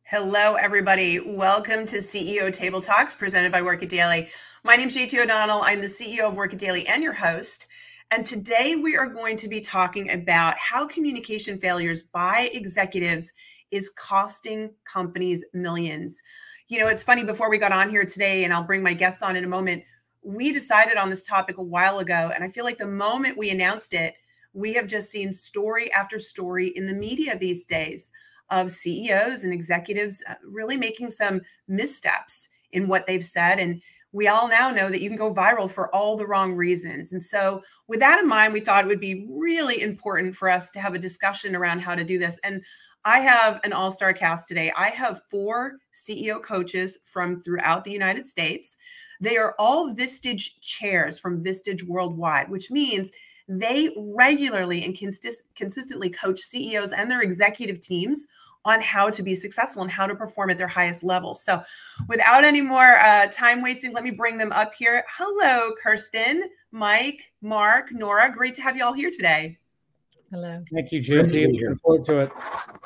Hello, everybody. Welcome to CEO Table Talks presented by Work It Daily. My name is JT O'Donnell. I'm the CEO of Work It Daily and your host. And today we are going to be talking about how communication failures by executives is costing companies millions. You know, it's funny, before we got on here today, and I'll bring my guests on in a moment, we decided on this topic a while ago. And I feel like the moment we announced it, we have just seen story after story in the media these days of CEOs and executives really making some missteps in what they've said. And we all now know that you can go viral for all the wrong reasons. And so with that in mind, we thought it would be really important for us to have a discussion around how to do this. And I have an all-star cast today. I have 4 CEO coaches from throughout the United States. They are all Vistage chairs from Vistage Worldwide, which means they regularly and consistently coach CEOs and their executive teams on how to be successful and how to perform at their highest level. So without any more time wasting, let me bring them up here. Hello, Kirsten, Mike, Mark, Nora. Great to have you all here today. Hello. Thank you, JT. Looking forward to it.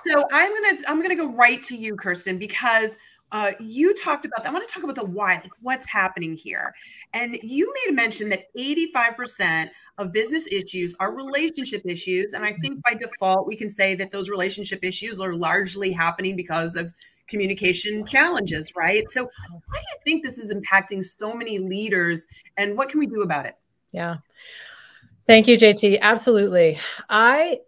So I'm gonna go right to you, Kirsten, because you talked about that. I want to talk about the why, like what's happening here. And you made a mention that 85% of business issues are relationship issues. And I think by default, we can say that those relationship issues are largely happening because of communication challenges, right? So why do you think this is impacting so many leaders, and what can we do about it? Yeah. Thank you, JT. Absolutely. I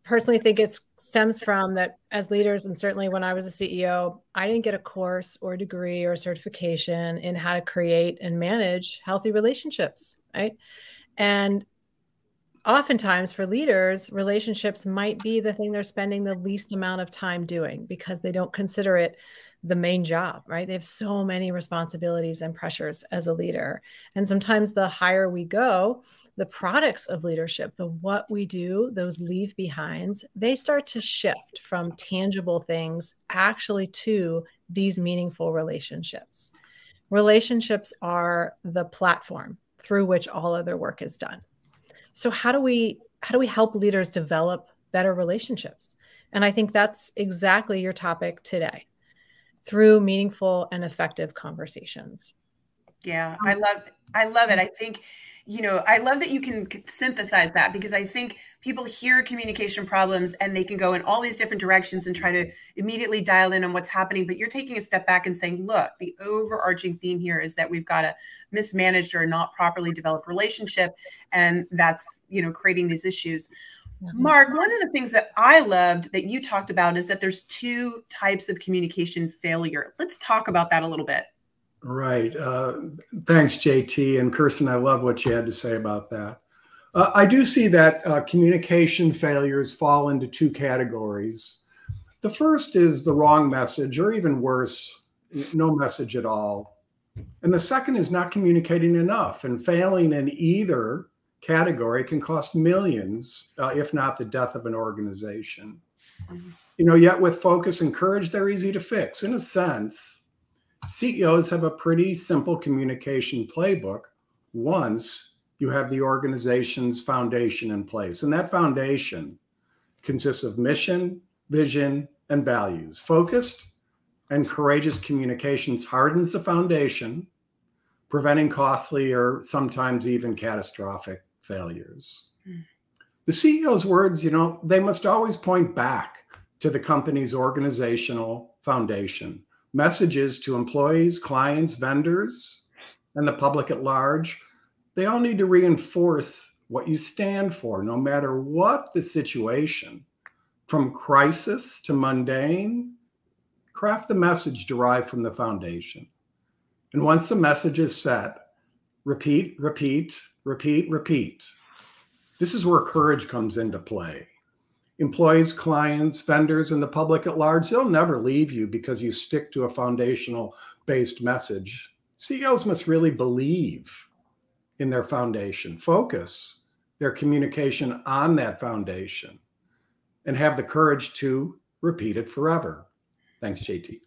personally think it stems from that as leaders, and certainly when I was a CEO, I didn't get a course or a degree or a certification in how to create and manage healthy relationships, right? And oftentimes for leaders, relationships might be the thing they're spending the least amount of time doing because they don't consider it the main job, right? They have so many responsibilities and pressures as a leader. And sometimes the higher we go, the products of leadership, the what we do, those leave behinds, they start to shift from tangible things actually to these meaningful relationships. Relationships are the platform through which all other work is done. So how do we help leaders develop better relationships? And I think that's exactly your topic today, through meaningful and effective conversations. Yeah, I love it. I think, you know, I love that you can synthesize that, because I think people hear communication problems and they can go in all these different directions and try to immediately dial in on what's happening. But you're taking a step back and saying, look, the overarching theme here is that we've got a mismanaged or not properly developed relationship. And that's, you know, creating these issues. Mark, one of the things that I loved that you talked about is that there's 2 types of communication failure. Let's talk about that a little bit. Right. Thanks, JT. And Kirsten, I love what you had to say about that. I do see that communication failures fall into 2 categories. The first is the wrong message, or even worse, no message at all. And the second is not communicating enough. And failing in either category can cost millions, if not the death of an organization. You know, yet with focus and courage, they're easy to fix. In a sense, CEOs have a pretty simple communication playbook once you have the organization's foundation in place. And that foundation consists of mission, vision, and values. Focused and courageous communications hardens the foundation, preventing costly or sometimes even catastrophic failures. The CEO's words, you know, they must always point back to the company's organizational foundation. Messages to employees, clients, vendors, and the public at large, they all need to reinforce what you stand for, no matter what the situation. From crisis to mundane, craft the message derived from the foundation. And once the message is set, repeat, repeat, repeat, repeat. This is where courage comes into play. Employees, clients, vendors, and the public at large, they'll never leave you because you stick to a foundational-based message. CEOs must really believe in their foundation, focus their communication on that foundation, and have the courage to repeat it forever. Thanks, JT.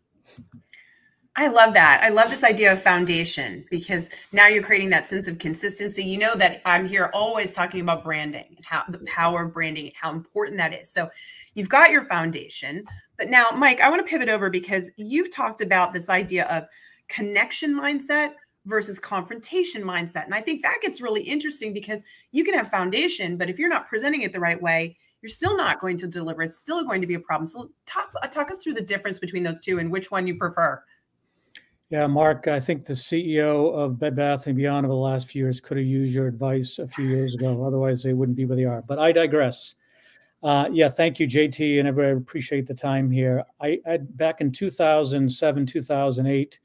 I love that. I love this idea of foundation, because now you're creating that sense of consistency. You know that I'm here always talking about branding and how the power of branding and how important that is. So you've got your foundation, but now, Mike, I want to pivot over because you've talked about this idea of connection mindset versus confrontation mindset. And I think that gets really interesting because you can have foundation, but if you're not presenting it the right way, you're still not going to deliver. It's still going to be a problem. So talk us through the difference between those two and which one you prefer. Yeah, Mark, I think the CEO of Bed Bath & Beyond over the last few years could have used your advice a few years ago. Otherwise, they wouldn't be where they are. But I digress. Yeah, thank you, JT, and everybody. I appreciate the time here. Back in 2007, 2008,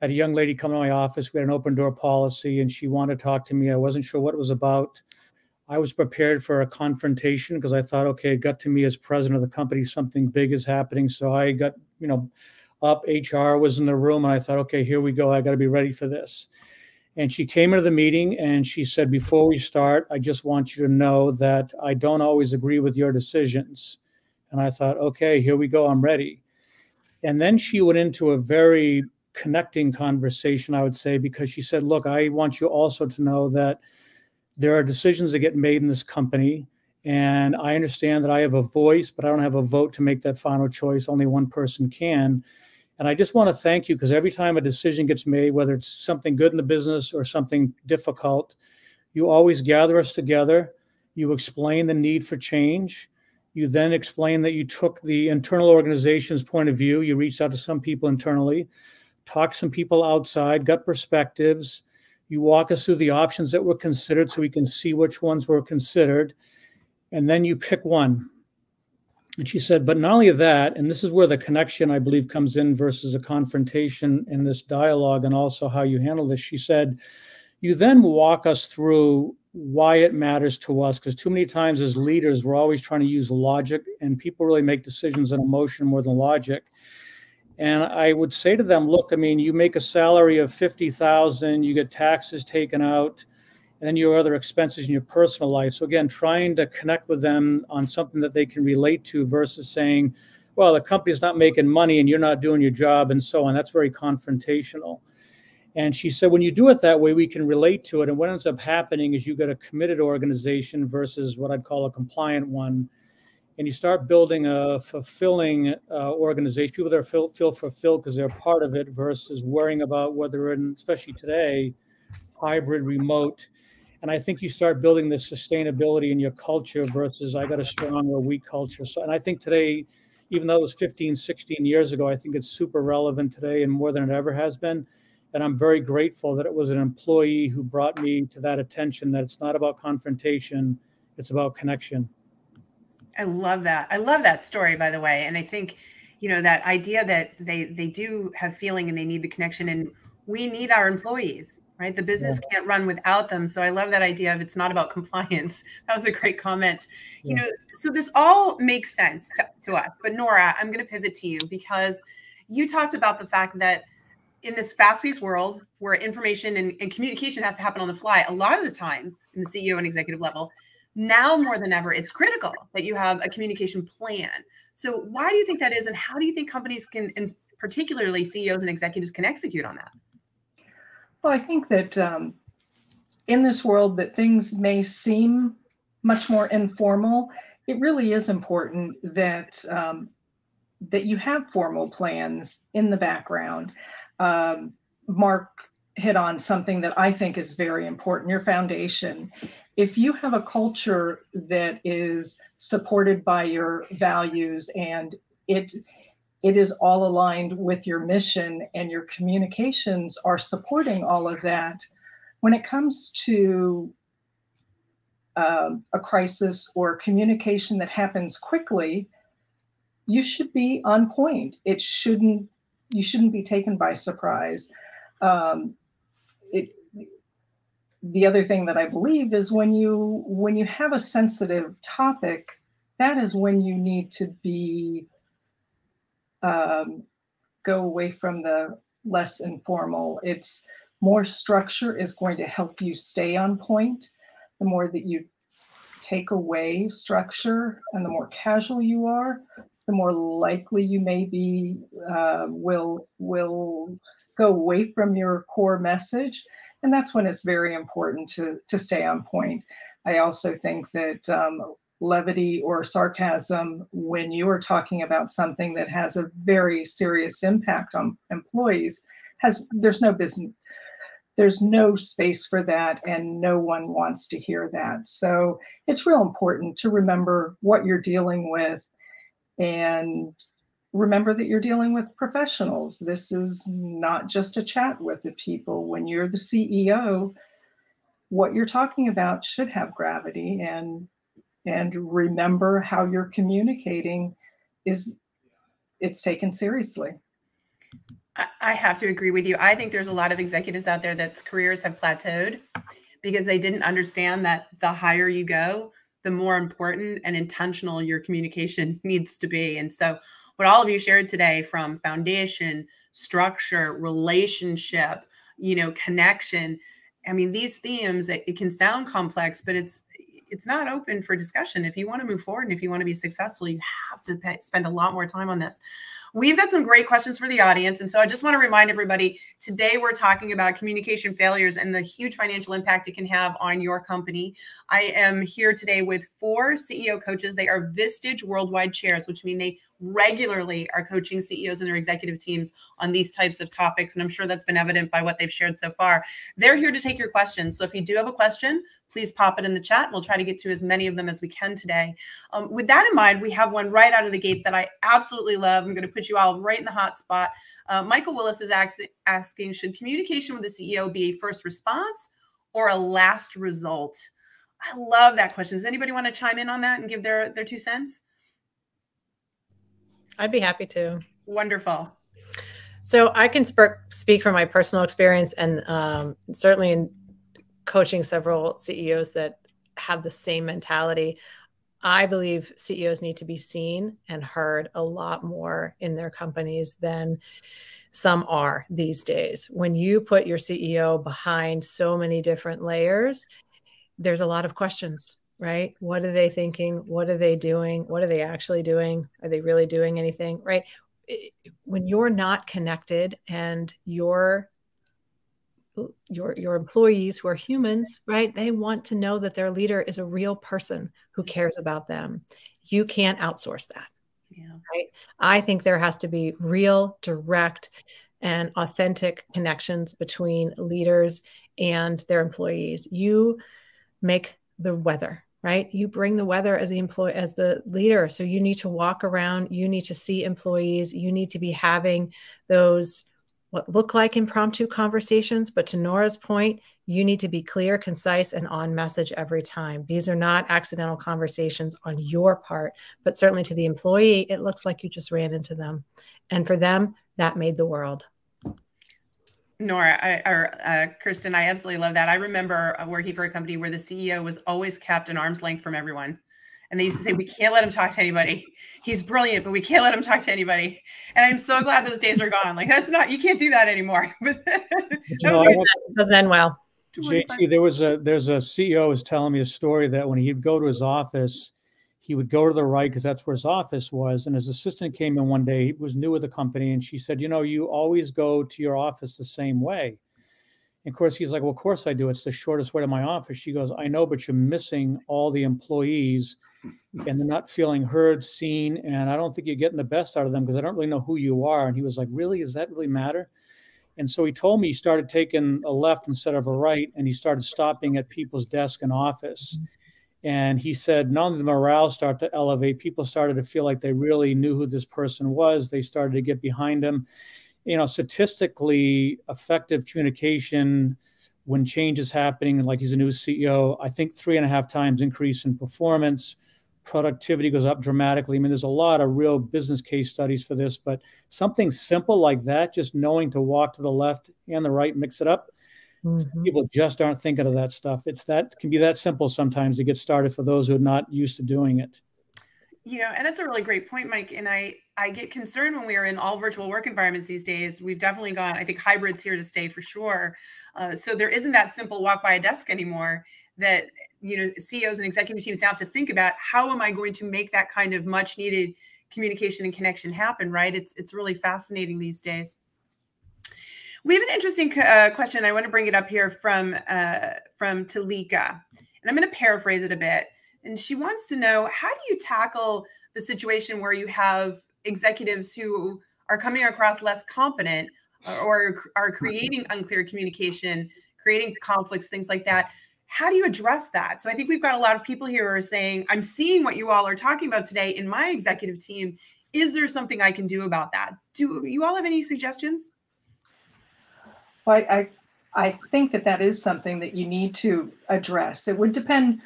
I had a young lady come to my office. We had an open door policy, and she wanted to talk to me. I wasn't sure what it was about. I was prepared for a confrontation because I thought, okay, it got to me as president of the company, something big is happening. So I got, up. HR was in the room, and I thought, okay, here we go. I got to be ready for this. And she came into the meeting and she said, before we start, I just want you to know that I don't always agree with your decisions. And I thought, okay, here we go. I'm ready. And then she went into a very connecting conversation, I would say, because she said, look, I want you also to know that there are decisions that get made in this company. And I understand that I have a voice, but I don't have a vote to make that final choice. Only one person can. And I just want to thank you because every time a decision gets made, whether it's something good in the business or something difficult, you always gather us together. You explain the need for change. You then explain that you took the internal organization's point of view. You reached out to some people internally, talked to some people outside, got perspectives. You walk us through the options that were considered so we can see which ones were considered. And then you pick one. And she said, but not only that, and this is where the connection, I believe, comes in versus a confrontation in this dialogue and also how you handle this. She said, you then walk us through why it matters to us, because too many times as leaders, we're always trying to use logic, and people really make decisions on emotion more than logic. And I would say to them, look, I mean, you make a salary of $50,000, you get taxes taken out, and then your other expenses in your personal life. So again, trying to connect with them on something that they can relate to versus saying, well, the company's not making money and you're not doing your job and so on. That's very confrontational. And she said, when you do it that way, we can relate to it. And what ends up happening is you get a committed organization versus what I'd call a compliant one. And you start building a fulfilling organization, people that are feel fulfilled because they're part of it versus worrying about whether, especially today, hybrid, remote. And I think you start building this sustainability in your culture versus I got a strong or weak culture. So, and I think today, even though it was 15, 16 years ago, I think it's super relevant today and more than it ever has been. And I'm very grateful that it was an employee who brought me to that attention, that it's not about confrontation, it's about connection. I love that. I love that story, by the way. And I think, that idea that they do have feeling and they need the connection, and we need our employees, right? The business can't run without them. So I love that idea of it's not about compliance. That was a great comment. Yeah. So this all makes sense to us. But Nora, I'm going to pivot to you because you talked about the fact that in this fast-paced world where information and communication has to happen on the fly, a lot of the time in the CEO and executive level, now more than ever, it's critical that you have a communication plan. So why do you think that is? And how do you think companies can, and particularly CEOs and executives, can execute on that? Well, I think that in this world that things may seem much more informal, it really is important that that you have formal plans in the background. Mark hit on something that I think is very important, your foundation. If you have a culture that is supported by your values and it is all aligned with your mission and your communications are supporting all of that, when it comes to a crisis or communication that happens quickly, you should be on point. You shouldn't be taken by surprise. The other thing that I believe is when you have a sensitive topic, that is when you need to be go away from the less informal. It's more structure is going to help you stay on point. The more that you take away structure and the more casual you are, the more likely you may be will go away from your core message. And that's when it's very important to stay on point. I also think that levity or sarcasm, when you're talking about something that has a very serious impact on employees, there's no space for that, and no one wants to hear that. So it's real important to remember what you're dealing with, and remember that you're dealing with professionals. This is not just a chat with the people. When you're the CEO, what you're talking about should have gravity, and remember how you're communicating it's taken seriously. I have to agree with you. I think there's a lot of executives out there that's careers have plateaued because they didn't understand that the higher you go, the more important and intentional your communication needs to be. And so what all of you shared today, from foundation, structure, relationship, connection, I mean, these themes, it can sound complex, but it's not open for discussion. If you want to move forward and if you want to be successful, you have to spend a lot more time on this. We've got some great questions for the audience. And so I just want to remind everybody, today we're talking about communication failures and the huge financial impact it can have on your company. I am here today with 4 CEO coaches. They are Vistage Worldwide Chairs, which mean they regularly are coaching CEOs and their executive teams on these types of topics. And I'm sure that's been evident by what they've shared so far. They're here to take your questions. So if you do have a question, please pop it in the chat. We'll try to get to as many of them as we can today. With that in mind, we have one right out of the gate that I absolutely love. I'm going to put you all right in the hot spot. Michael Willis is asking, should communication with the CEO be a first response or a last result? I love that question. Does anybody want to chime in on that and give their 2 cents? I'd be happy to. Wonderful. So I can speak from my personal experience, and certainly in coaching several CEOs that have the same mentality. I believe CEOs need to be seen and heard a lot more in their companies than some are these days. When you put your CEO behind so many different layers, there's a lot of questions, right? What are they thinking? What are they doing? What are they actually doing? Are they really doing anything, right? When you're not connected and your employees, who are humans, right? They want to know that their leader is a real person who cares about them. You can't outsource that. Yeah. Right? I think there has to be real, direct, and authentic connections between leaders and their employees. You make the weather, right? You bring the weather as the leader. So you need to walk around, you need to see employees, you need to be having those what look like impromptu conversations, but to Nora's point, you need to be clear, concise, and on message every time. These are not accidental conversations on your part, but certainly to the employee, it looks like you just ran into them. And for them, that made the world. Nora, Kirsten, I absolutely love that. I remember working for a company where the CEO was always kept an arm's length from everyone. And they used to say, we can't let him talk to anybody. He's brilliant, but we can't let him talk to anybody. And I'm so glad those days are gone. Like, you can't do that anymore. It doesn't end well. JT, there's a CEO was telling me a story that when he'd go to his office, he would go to the right because that's where his office was. And his assistant came in one day, he was new with the company, and she said, you always go to your office the same way. And of course, he's like, well, of course I do. It's the shortest way to my office. She goes, I know, but you're missing all the employees and they're not feeling heard, seen. And I don't think you're getting the best out of them because I don't really know who you are. And he was like, really? Does that really matter? And so he told me he started taking a left instead of a right, and he started stopping at people's desk and office. And he said, not only did the morale start to elevate, people started to feel like they really knew who this person was. They started to get behind him. Statistically effective communication when change is happening, like he's a new CEO, I think 3.5 times increase in performance, productivity goes up dramatically. I mean, there's a lot of real business case studies for this, but something simple like that, just knowing to walk to the left and the right, mix it up. Mm-hmm. People just aren't thinking of that stuff. Can be that simple sometimes to get started for those who are not used to doing it. And that's a really great point, Mike. And I get concerned when we are in all virtual work environments these days. We've definitely gone, I think hybrid's here to stay for sure. So there isn't that simple walk by a desk anymore that, CEOs and executive teams now have to think about, how am I going to make that kind of much needed communication and connection happen, right? It's really fascinating these days. We have an interesting question. I want to bring it up here from Talika, and I'm going to paraphrase it a bit. And she wants to know, how do you tackle the situation where you have executives who are coming across less competent or are creating unclear communication, creating conflicts, things like that? How do you address that? So I think we've got a lot of people here who are saying, I'm seeing what you all are talking about today in my executive team. Is there something I can do about that? Do you all have any suggestions? Well, I think that is something that you need to address. It would depend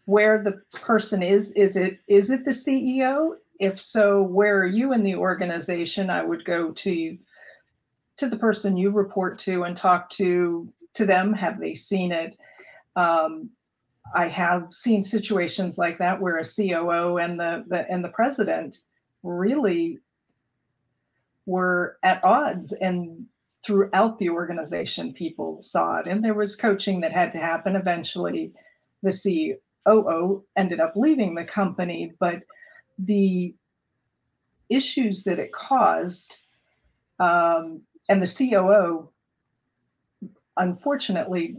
where the person is. Is it the CEO? If so, where are you in the organization? I would go to the person you report to and talk to them. Have they seen it? I have seen situations like that where a COO and the president really were at odds, and throughout the organization, people saw it, and there was coaching that had to happen. Eventually, the COO ended up leaving the company, but the issues that it caused, and the COO, unfortunately,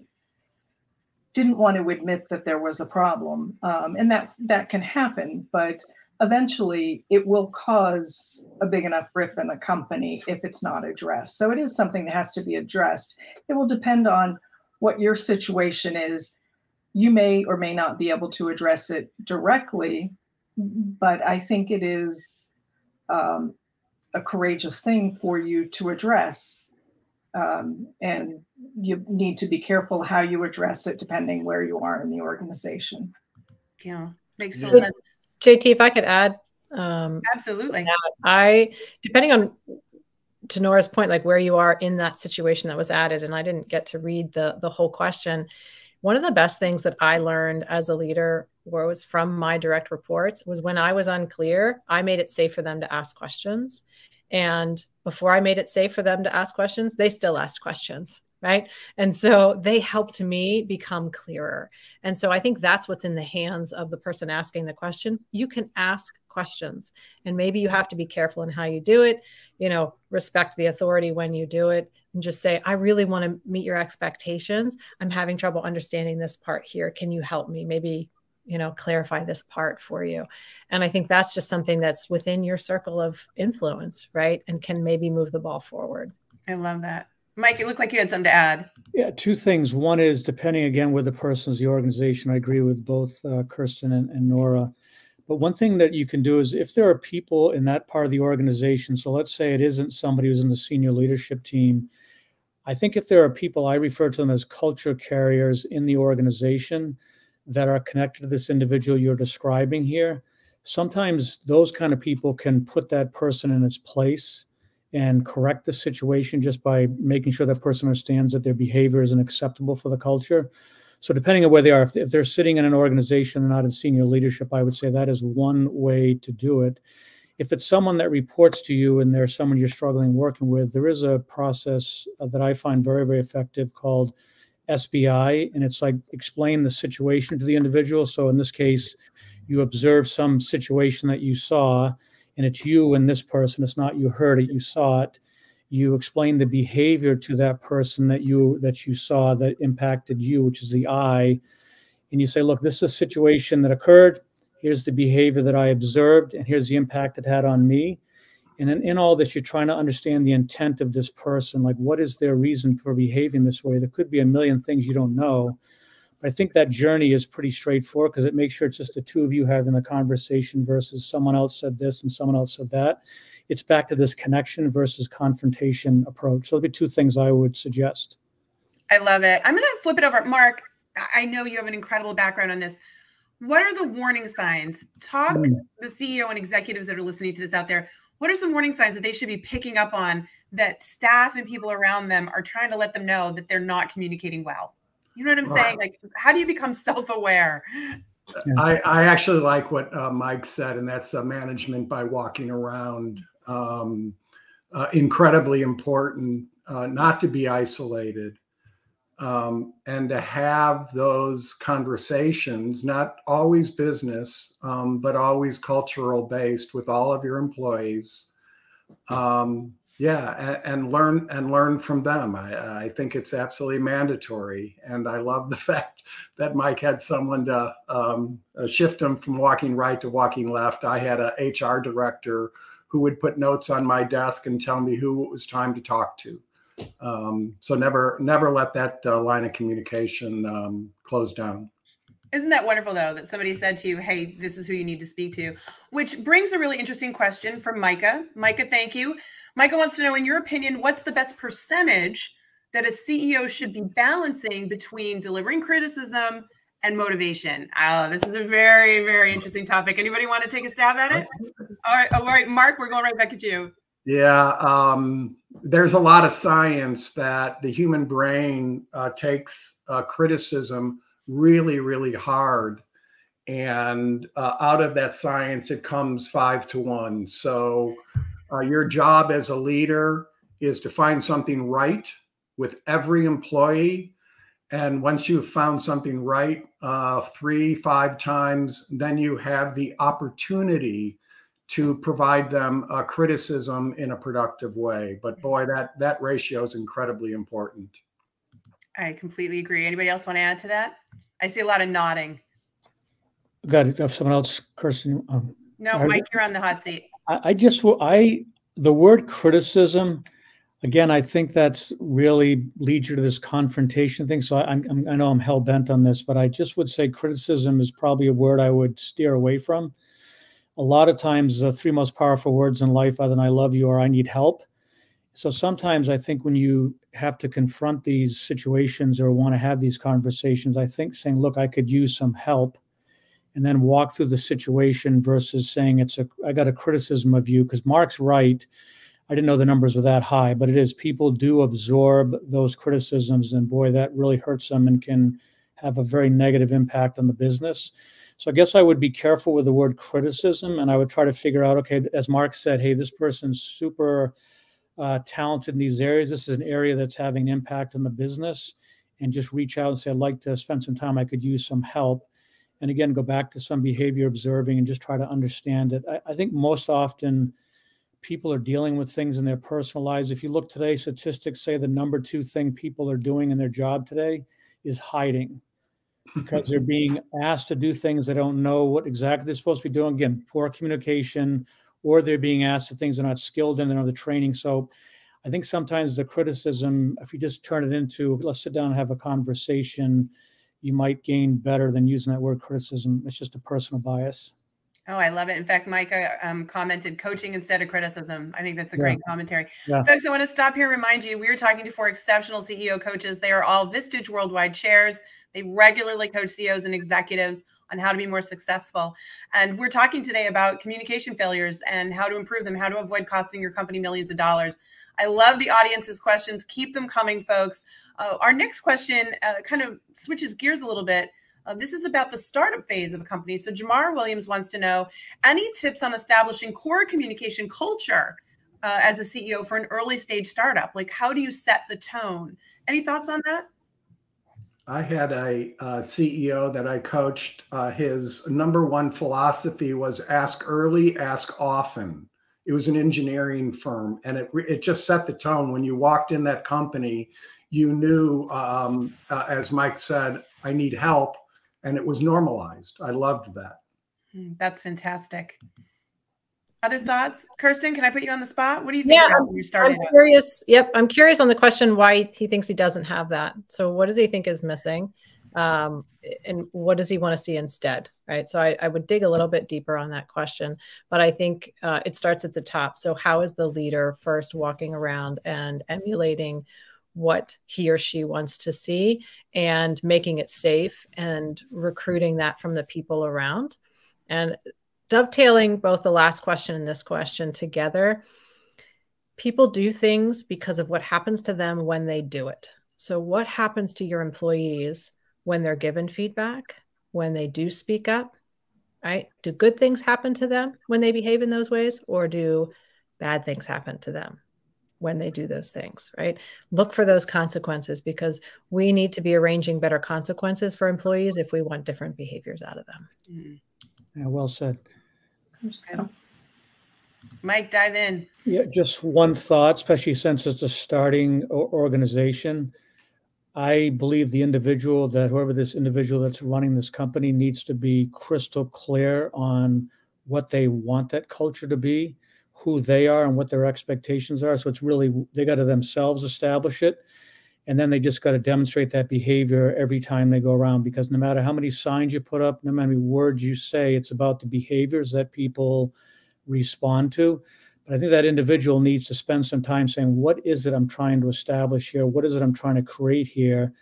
didn't want to admit that there was a problem, and that can happen, but eventually it will cause a big enough rift in the company if it's not addressed. So it is something that has to be addressed. It will depend on what your situation is. You may or may not be able to address it directly, but I think it is a courageous thing for you to address. And you need to be careful how you address it depending where you are in the organization. Yeah, makes total sense. JT, if I could add. Absolutely. Depending on, to Nora's point, like where you are in that situation that was added, and I didn't get to read the whole question. One of the best things that I learned as a leader was from my direct reports was when I was unclear, I made it safe for them to ask questions. And before I made it safe for them to ask questions, they still asked questions, right? And so they helped me become clearer. And so I think that's what's in the hands of the person asking the question. You can ask questions, and maybe you have to be careful in how you do it, respect the authority when you do it, and just say, I really want to meet your expectations. I'm having trouble understanding this part here. Can you help me? Maybe clarify this part for you. And I think that's just something that's within your circle of influence, right? And can maybe move the ball forward. I love that. Mike, it looked like you had something to add. Yeah, two things. One is, depending again where the person is, the organization. I agree with both Kirsten and Nora. But one thing that you can do is, if there are people in that part of the organization, so let's say it isn't somebody who's in the senior leadership team, I think if there are people, I refer to them as culture carriers in the organization that are connected to this individual you're describing here, sometimes those kind of people can put that person in its place and correct the situation just by making sure that person understands that their behavior isn't acceptable for the culture. So depending on where they are, if they're sitting in an organization, they're not in senior leadership, I would say that is one way to do it. If it's someone that reports to you and they're someone you're struggling working with, there is a process that I find very, very effective called SBI, and it's like explain the situation to the individual. So in this case, you observe some situation that you saw, and it's you and this person. It's not you heard it, you saw it. You explain the behavior to that person that you saw that impacted you, which is the I. And you say, look, this is a situation that occurred. Here's the behavior that I observed, and here's the impact it had on me. And in all this, you're trying to understand the intent of this person. Like, what is their reason for behaving this way? There could be a million things you don't know. But I think that journey is pretty straightforward because it makes sure it's just the two of you having the conversation versus someone else said this and someone else said that. It's back to this connection versus confrontation approach. So there'll be two things I would suggest. I love it. I'm going to flip it over. Mark, I know you have an incredible background on this. What are the warning signs? The CEO and executives that are listening to this out there, what are some warning signs that they should be picking up on that staff and people around them are trying to let them know that they're not communicating well? You know what I'm saying? Like, how do you become self-aware? I actually like what Mike said, and that's management by walking around. Incredibly important not to be isolated. and to have those conversations, not always business, but always cultural based with all of your employees. Yeah, and learn from them. I think it's absolutely mandatory, and I love the fact that Mike had someone to shift him from walking right to walking left. I had a HR director who would put notes on my desk and tell me who it was time to talk to. So never let that line of communication close down. Isn't that wonderful, though, that somebody said to you, hey, this is who you need to speak to? Which brings a really interesting question from Micah. Micah, thank you. Micah wants to know, in your opinion, what's the best percentage that a CEO should be balancing between delivering criticism and motivation? Oh, this is a very, very interesting topic. Anybody want to take a stab at it? All right, Mark, we're going right back at you. Yeah, there's a lot of science that the human brain takes criticism really, really hard. And out of that science, it comes 5-to-1. So your job as a leader is to find something right with every employee. And once you've found something right 3-5 times, then you have the opportunity to provide them criticism in a productive way. But boy, that ratio is incredibly important. I completely agree. Anybody else want to add to that? I see a lot of nodding. Got it. Have someone else, Kirsten? No, Mike, you're on the hot seat. The word criticism, again, I think that's really leads you to this confrontation thing. So I know I'm hell bent on this, but I just would say criticism is probably a word I would steer away from. A lot of times, the 3 most powerful words in life other than I love you or I need help. So sometimes I think when you have to confront these situations or want to have these conversations, I think saying, look, I could use some help, and then walk through the situation versus saying I got a criticism of you, because Mark's right. I didn't know the numbers were that high, but it is. People do absorb those criticisms, and boy, that really hurts them and can have a very negative impact on the business. So I guess I would be careful with the word criticism, and I would try to figure out, okay, as Mark said, hey, this person's super talented in these areas. This is an area that's having an impact on the business, and just reach out and say, I'd like to spend some time. I could use some help. And again, go back to some behavior observing and just try to understand it. I think most often people are dealing with things in their personal lives. If you look today, statistics say the number 2 thing people are doing in their job today is hiding, because they're being asked to do things they don't know what exactly they're supposed to be doing. Again, poor communication, or they're being asked to things they're not skilled in, they're not the training. So I think sometimes the criticism, if you just turn it into, let's sit down and have a conversation, you might gain better than using that word criticism. It's just a personal bias. Oh, I love it. In fact, Micah commented coaching instead of criticism. I think that's a great commentary. Yeah. Folks, I want to stop here and remind you, we are talking to 4 exceptional CEO coaches. They are all Vistage Worldwide chairs. They regularly coach CEOs and executives on how to be more successful. And we're talking today about communication failures and how to improve them, how to avoid costing your company millions of dollars. I love the audience's questions. Keep them coming, folks. Our next question kind of switches gears a little bit. This is about the startup phase of a company. So Jamar Williams wants to know, any tips on establishing core communication culture as a CEO for an early stage startup? Like, how do you set the tone? Any thoughts on that? I had a CEO that I coached. His #1 philosophy was ask early, ask often. It was an engineering firm, and it just set the tone. When you walked in that company, you knew, as Mike said, I need help, and it was normalized. I loved that. That's fantastic. Other thoughts? Kirsten, can I put you on the spot? What do you think about when you started? I'm curious. Yep. I'm curious on the question why he thinks he doesn't have that. So what does he think is missing? And what does he want to see instead? Right. So I would dig a little bit deeper on that question, but I think it starts at the top. So how is the leader first walking around and emulating what he or she wants to see and making it safe and recruiting that from the people around? And dovetailing both the last question and this question together, people do things because of what happens to them when they do it. So what happens to your employees when they're given feedback, when they do speak up, right? Do good things happen to them when they behave in those ways, or do bad things happen to them? when they do those things, right? Look for those consequences, because we need to be arranging better consequences for employees if we want different behaviors out of them. Yeah, well said. Mike, dive in. Yeah, just one thought, especially since it's a starting organization. I believe whoever this individual that's running this company needs to be crystal clear on what they want that culture to be, who they are, and what their expectations are. So it's really, they got to themselves establish it. And then they just got to demonstrate that behavior every time they go around, because no matter how many signs you put up, no matter how many words you say, it's about the behaviors that people respond to. But I think that individual needs to spend some time saying, what is it I'm trying to establish here? What is it I'm trying to create here?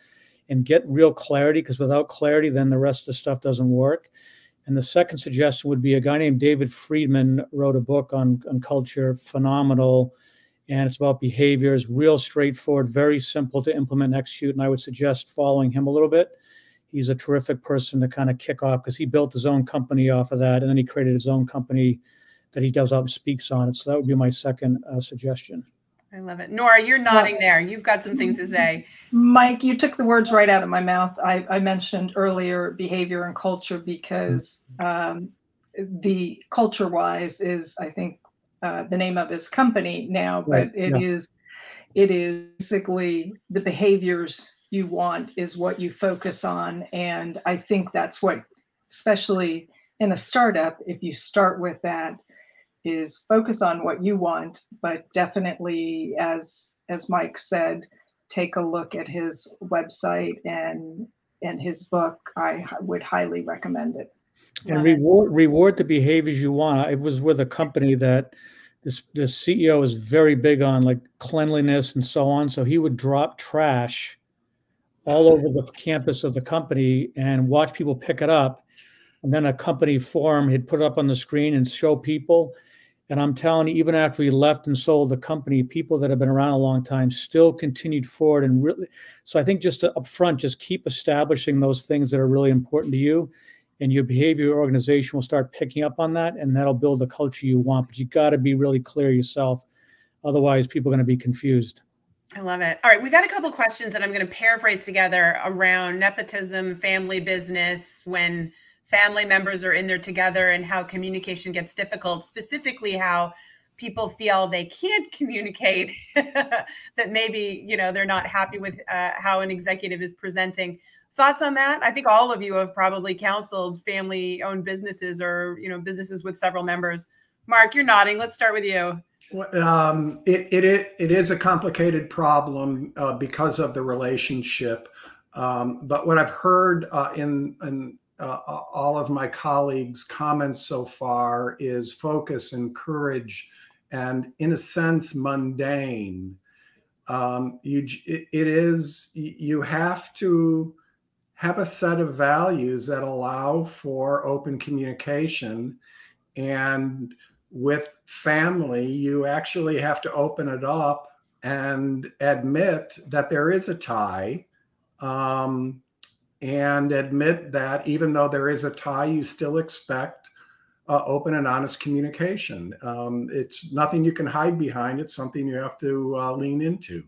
And get real clarity, because without clarity, then the rest of the stuff doesn't work. And the second suggestion would be, a guy named David Friedman wrote a book on culture, phenomenal. And it's about behaviors, real straightforward, very simple to implement and execute. And I would suggest following him a little bit. He's a terrific person to kind of kick off, because he built his own company off of that. And then he created his own company that he does out and speaks on it. So that would be my second suggestion. I love it. Nora, you're nodding there. You've got some things to say. Mike, you took the words right out of my mouth. I mentioned earlier behavior and culture, because the culture-wise is, I think, the name of his company now, but it is basically the behaviors you want is what you focus on. And I think that's what, especially in a startup, if you start with that, is focus on what you want, but definitely, as Mike said, take a look at his website and his book. I would highly recommend it. And reward the behaviors you want. I was with a company that this CEO is very big on like cleanliness and so on. So he would drop trash all over the campus of the company and watch people pick it up. And then a company forum, he'd put it up on the screen and show people. And I'm telling you, even after he left and sold the company, people that have been around a long time still continued forward. And really, so I think just up front, just keep establishing those things that are really important to you, and your behavior, your organization will start picking up on that, and that'll build the culture you want. But you got to be really clear yourself. Otherwise, people are going to be confused. I love it. All right. We've got a couple of questions that I'm going to paraphrase together around nepotism, family business, when family members are in there together, and how communication gets difficult, specifically how people feel they can't communicate, that maybe, they're not happy with how an executive is presenting. Thoughts on that? I think all of you have probably counseled family-owned businesses or, businesses with several members. Mark, you're nodding. Let's start with you. It is a complicated problem because of the relationship. But what I've heard in all of my colleagues' comments so far is focus and courage, and in a sense, mundane. You have to have a set of values that allow for open communication. And with family, you actually have to open it up and admit that there is a tie, and admit that even though there is a tie, you still expect open and honest communication. It's nothing you can hide behind. It's something you have to lean into.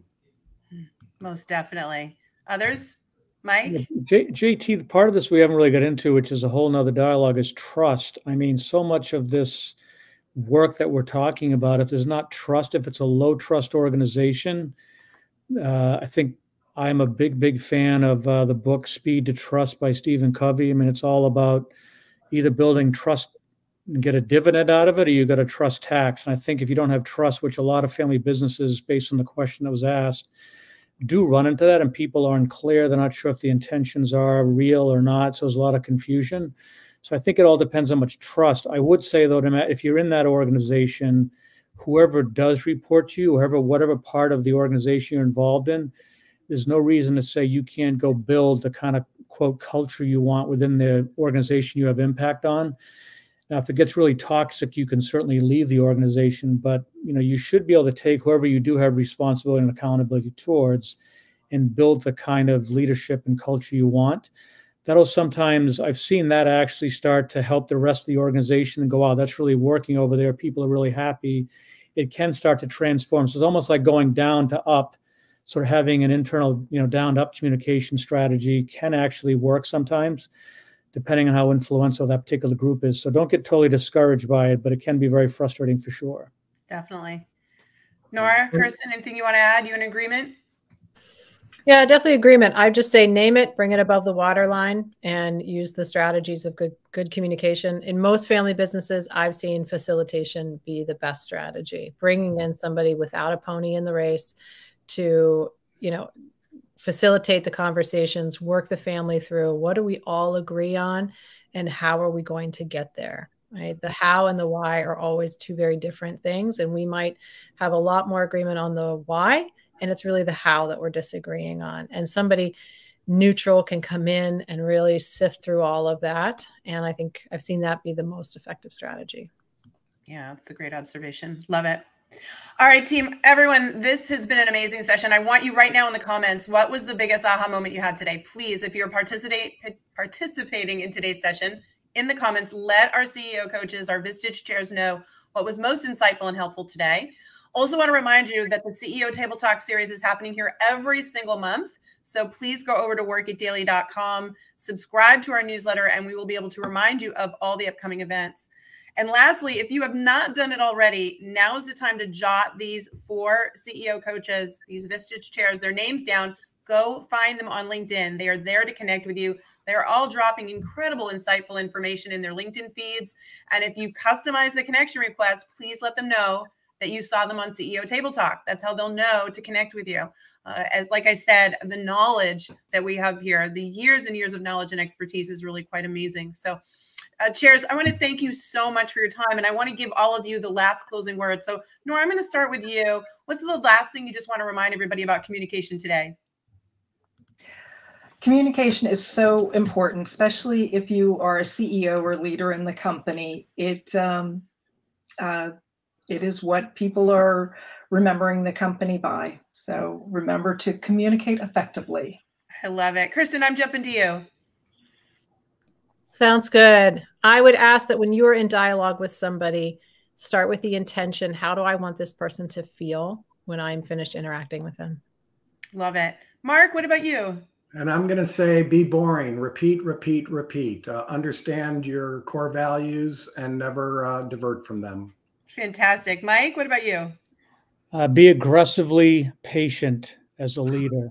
Most definitely. Others? Mike? JT, part of this we haven't really got into, which is a whole nother dialogue, is trust. I mean, so much of this work that we're talking about, if there's not trust, if it's a low trust organization, I think I'm a big fan of the book Speed to Trust by Stephen Covey. I mean, it's all about either building trust and get a dividend out of it, or you got to trust tax. And I think if you don't have trust, which a lot of family businesses, based on the question that was asked, do run into that, and people aren't clear. They're not sure if the intentions are real or not. So there's a lot of confusion. So I think it all depends on how much trust. I would say, though, if you're in that organization, whoever does report to you, whatever part of the organization you're involved in, there's no reason to say you can't go build the kind of, quote, culture you want within the organization you have impact on. Now, if it gets really toxic, you can certainly leave the organization, but you should be able to take whoever you do have responsibility and accountability towards and build the kind of leadership and culture you want. That'll sometimes, I've seen that actually start to help the rest of the organization and go, wow, that's really working over there. People are really happy. it can start to transform. So it's almost like going down to up, sort of having an internal, down to up communication strategy can actually work sometimes, depending on how influential that particular group is. So don't get totally discouraged by it, but it can be very frustrating for sure. Definitely. Nora, Kirsten, anything you want to add? You in agreement? Yeah, definitely agreement. I just say name it, bring it above the waterline, and use the strategies of good communication. In most family businesses, I've seen facilitation be the best strategy. Bringing in somebody without a pony in the race to, facilitate the conversations, work the family through what do we all agree on, and how are we going to get there. Right? The how and the why are always two very different things, and we might have a lot more agreement on the why. And it's really the how that we're disagreeing on. And somebody neutral can come in and really sift through all of that. And I think I've seen that be the most effective strategy. Yeah, that's a great observation. Love it. All right, team, everyone, this has been an amazing session. I want you right now in the comments, what was the biggest aha moment you had today? Please, if you're participating in today's session, in the comments, let our CEO coaches, our Vistage chairs know what was most insightful and helpful today. Also want to remind you that the CEO Table Talk series is happening here every single month. So please go over to workitdaily.com, subscribe to our newsletter, and we will be able to remind you of all the upcoming events. And lastly, if you have not done it already, now is the time to jot these 4 CEO coaches, these Vistage chairs, their names down. Go find them on LinkedIn. They are there to connect with you. They are all dropping incredible, insightful information in their LinkedIn feeds. And if you customize the connection request, please let them know that you saw them on CEO Table Talk. That's how they'll know to connect with you. As like I said, the knowledge that we have here, the years and years of knowledge and expertise is really quite amazing. So chairs, I want to thank you so much for your time. And I want to give all of you the last closing word. So Nora, I'm going to start with you. What's the last thing you just want to remind everybody about communication today? Communication is so important, especially if you are a CEO or leader in the company. It is what people are remembering the company by. So remember to communicate effectively. I love it. Kirsten, I'm jumping to you. Sounds good. I would ask that when you're in dialogue with somebody, start with the intention. How do I want this person to feel when I'm finished interacting with them? Love it. Mark, what about you? And I'm going to say, be boring. Repeat, repeat, repeat. Understand your core values and never divert from them. Fantastic. Mike, what about you? Be aggressively patient as a leader.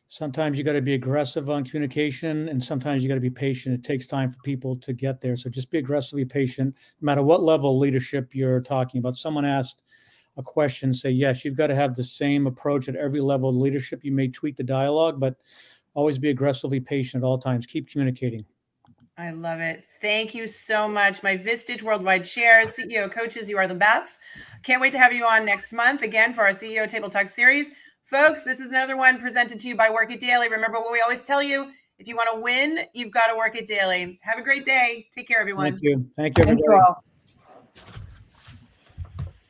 Sometimes you got to be aggressive on communication, and sometimes you got to be patient. It takes time for people to get there. So just be aggressively patient, no matter what level of leadership you're talking about. Someone asked a question, say, yes, you've got to have the same approach at every level of leadership. You may tweak the dialogue, but always be aggressively patient at all times. Keep communicating. I love it. Thank you so much. My Vistage Worldwide chairs, CEO coaches, you are the best. Can't wait to have you on next month again for our CEO Table Talk series. Folks, this is another one presented to you by Work It Daily. Remember what we always tell you, if you want to win, you've got to work it daily. Have a great day. Take care, everyone. Thank you. Thank you, everybody. Thank you all.